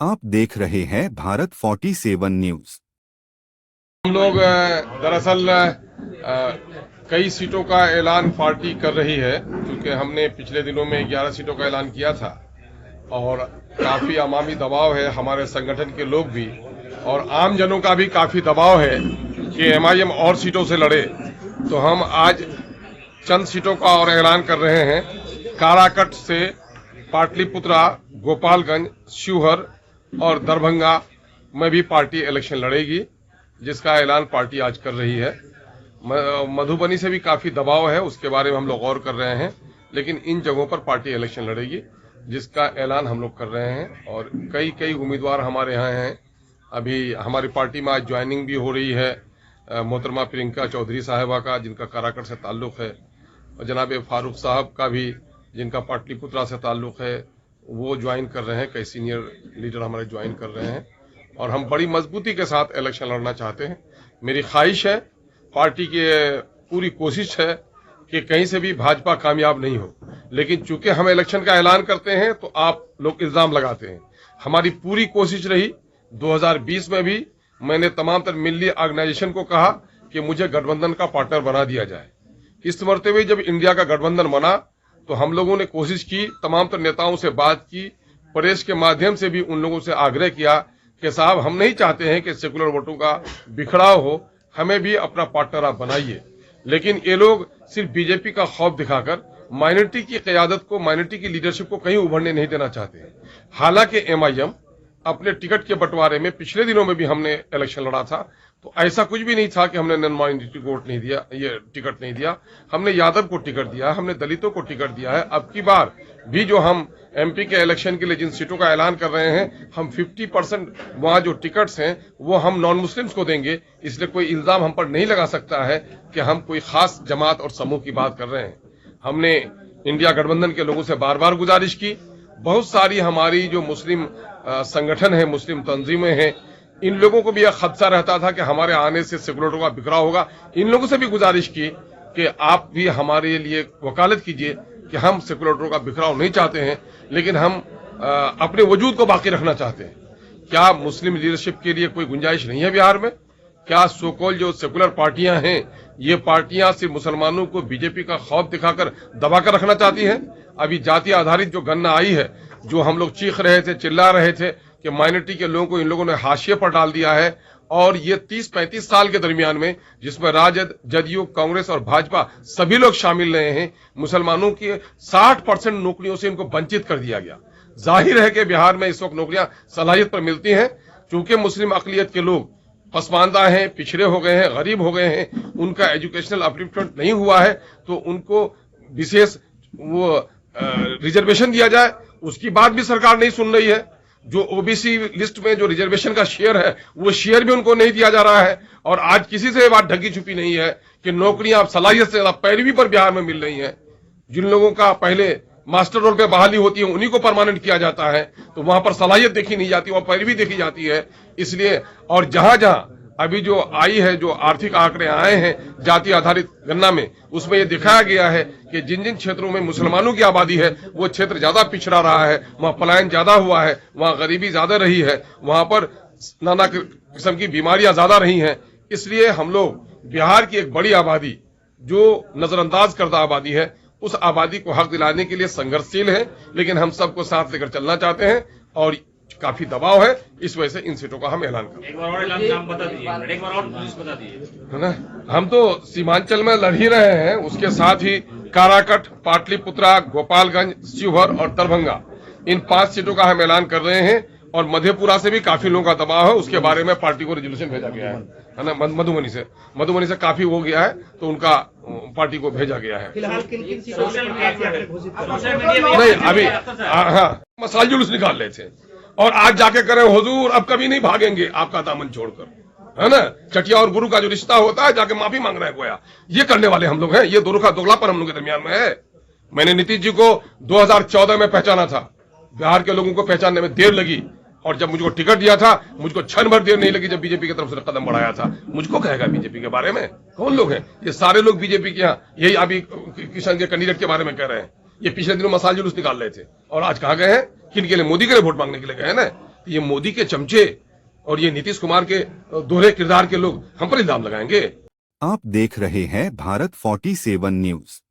आप देख रहे हैं भारत 47 न्यूज। हम लोग दरअसल कई सीटों का ऐलान पार्टी कर रही है, क्योंकि हमने पिछले दिनों में 11 सीटों का ऐलान किया था और काफी अवामी दबाव है, हमारे संगठन के लोग भी और आम जनों का भी काफी दबाव है कि एमआईएम और सीटों से लड़े। तो हम आज चंद सीटों का और ऐलान कर रहे हैं। काराकट से पाटलिपुत्रा, गोपालगंज, शिवहर और दरभंगा में भी पार्टी इलेक्शन लड़ेगी, जिसका ऐलान पार्टी आज कर रही है। मधुबनी से भी काफी दबाव है, उसके बारे में हम लोग गौर कर रहे हैं, लेकिन इन जगहों पर पार्टी इलेक्शन लड़ेगी, जिसका ऐलान हम लोग कर रहे हैं। और कई उम्मीदवार हमारे यहाँ हैं। अभी हमारी पार्टी में आज ज्वाइनिंग भी हो रही है मोहतरमा प्रियंका चौधरी साहिबा का, जिनका काराकट से ताल्लुक है, और जनाब फारूक साहब का भी, जिनका पाटलिपुत्रा से ताल्लुक है, वो ज्वाइन कर रहे हैं। कई सीनियर लीडर हमारे ज्वाइन कर रहे हैं और हम बड़ी मजबूती के साथ इलेक्शन लड़ना चाहते हैं। मेरी ख्वाहिश है, पार्टी की पूरी कोशिश है कि कहीं से भी भाजपा कामयाब नहीं हो, लेकिन चूंकि हम इलेक्शन का ऐलान करते हैं तो आप लोग इल्जाम लगाते हैं। हमारी पूरी कोशिश रही, 2020 में भी मैंने तमाम तर मिल्ली ऑर्गेनाइजेशन को कहा कि मुझे गठबंधन का पार्टनर बना दिया जाए। इस मरतबे जब इंडिया का गठबंधन बना तो हम लोगों ने कोशिश की, तमाम तर नेताओं से बात की, प्रेस के माध्यम से भी उन लोगों से आग्रह किया कि साहब, हम नहीं चाहते हैं कि सेकुलर वोटों का बिखराव हो, हमें भी अपना पार्टनर आप बनाइए। लेकिन ये लोग सिर्फ बीजेपी का खौफ दिखाकर माइनॉरिटी की क़यादत को, माइनॉरिटी की लीडरशिप को कहीं उभरने नहीं देना चाहते हैं। हालांकि एमआईएम अपने टिकट के बंटवारे में पिछले दिनों में भी हमने इलेक्शन लड़ा था, तो ऐसा कुछ भी नहीं था कि हमने नॉन माइनॉरिटी को वोट नहीं दिया, ये टिकट नहीं दिया। हमने यादव को टिकट दिया, हमने दलितों को टिकट दिया है। अब की बार भी जो हम एमपी के इलेक्शन के लिए जिन सीटों का ऐलान कर रहे हैं, हम 50% वहां जो टिकट्स हैं वो हम नॉन मुस्लिम्स को देंगे। इसलिए कोई इल्जाम हम पर नहीं लगा सकता है कि हम कोई खास जमात और समूह की बात कर रहे हैं। हमने इंडिया गठबंधन के लोगों से बार बार गुजारिश की, बहुत सारी हमारी जो मुस्लिम संगठन है, मुस्लिम तंजीमें हैं, इन लोगों को भी यह खदशा रहता था कि हमारे आने से सेकुलरों का बिखराव होगा। इन लोगों से भी गुजारिश की कि आप भी हमारे लिए वकालत कीजिए कि हम सेकुलरों का बिखराव नहीं चाहते हैं, लेकिन हम अपने वजूद को बाकी रखना चाहते हैं। क्या मुस्लिम लीडरशिप के लिए कोई गुंजाइश नहीं है बिहार में? क्या सोकॉल जो सेकुलर पार्टियां हैं, ये पार्टियां सिर्फ मुसलमानों को बीजेपी का खौफ दिखाकर दबाकर रखना चाहती हैं? अभी जाति आधारित जो गणना आई है, जो हम लोग चीख रहे थे, चिल्ला रहे थे कि माइनॉरिटी के लोगों को इन लोगों ने हाशिए पर डाल दिया है, और ये 30-35 साल के दरमियान में, जिसमें राजद, जदयू, कांग्रेस और भाजपा सभी लोग शामिल रहे हैं, मुसलमानों की 60% नौकरियों से इनको वंचित कर दिया गया। जाहिर है कि बिहार में इस वक्त नौकरियां सलाहियत पर मिलती हैं। चूंकि मुस्लिम अकलियत के लोग पसमानदा हैं, पिछड़े हो गए हैं, गरीब हो गए हैं, उनका एजुकेशनल अपलिफ्टमेंट नहीं हुआ है, तो उनको विशेष वो रिजर्वेशन दिया जाए, उसकी बात भी सरकार नहीं सुन रही है। जो ओबीसी लिस्ट में जो रिजर्वेशन का शेयर है, वो शेयर भी उनको नहीं दिया जा रहा है। और आज किसी से बात ढकी छुपी नहीं है कि नौकरियां अब सलाहियत से ज्यादा पैरवी पर बिहार में मिल रही हैं। जिन लोगों का पहले मास्टर रोल पे बहाली होती है, उन्हीं को परमानेंट किया जाता है, तो वहां पर सलाहियत देखी नहीं जाती, वहां पैरवी देखी जाती है। इसलिए और जहां जहां अभी जो आई है, जो आर्थिक आंकड़े आए हैं जाति आधारित गणना में, उसमें यह दिखाया गया है कि जिन जिन क्षेत्रों में मुसलमानों की आबादी है, वो क्षेत्र ज्यादा पिछड़ा रहा है, वहां पलायन ज्यादा हुआ है, वहां गरीबी ज्यादा रही है, वहां पर नाना किस्म की बीमारियां ज्यादा रही हैं। इसलिए हम लोग बिहार की एक बड़ी आबादी, जो नजरअंदाज करदा आबादी है, उस आबादी को हक दिलाने के लिए संघर्षशील है, लेकिन हम सबको साथ लेकर चलना चाहते हैं और काफी दबाव है। इस वजह से इन सीटों का हम ऐलान कर, एक बार और ऐलान नाम बता दीजिए, एक बार और पुलिस बता दीजिए, है ना। हम तो सीमांचल में लड़ ही रहे हैं, उसके साथ ही काराकट, पाटलिपुत्रा, गोपालगंज, शिवहर और दरभंगा, इन 5 सीटों का हम ऐलान कर रहे हैं। और मधेपुरा से भी काफी लोगों का दबाव है, उसके बारे में पार्टी को रेजोल्यूशन भेजा गया है ना। मधुबनी से काफी हो गया है, तो उनका पार्टी को भेजा गया है। फिलहाल किन सीटों पर सोशल नहीं, मीडिया नहीं, अभी हाँ मसाल जुलूस निकाल रहे थे, और आज जाके करें हुजूर अब कभी नहीं भागेंगे आपका दामन छोड़कर, है ना। चटिया और गुरु का जो रिश्ता होता है, जाके माफी मांग रहे गोया, ये करने वाले हम लोग हैं। ये दोगलापन हम लोग के दरमियान में है। मैंने नीतीश जी को 2014 में पहचाना था, बिहार के लोगों को पहचानने में देर लगी, और जब मुझको टिकट दिया था, मुझको क्षण भर देर नहीं लगी जब बीजेपी की तरफ से कदम बढ़ाया था। मुझको कहेगा बीजेपी के बारे में? कौन लोग हैं ये? सारे लोग बीजेपी के यहाँ, यही अभी किशन के कैंडिडेट के बारे में कह रहे हैं। ये पिछले दिनों मसाल जुलूस निकाल रहे थे, और आज कहाँ गए हैं? किन के लिए? मोदी के लिए वोट मांगने के लिए गए हैं ना। ये मोदी के चमचे और ये नीतीश कुमार के दोहरे किरदार के लोग हम पर इल्जाम लगाएंगे। आप देख रहे हैं भारत 47 न्यूज।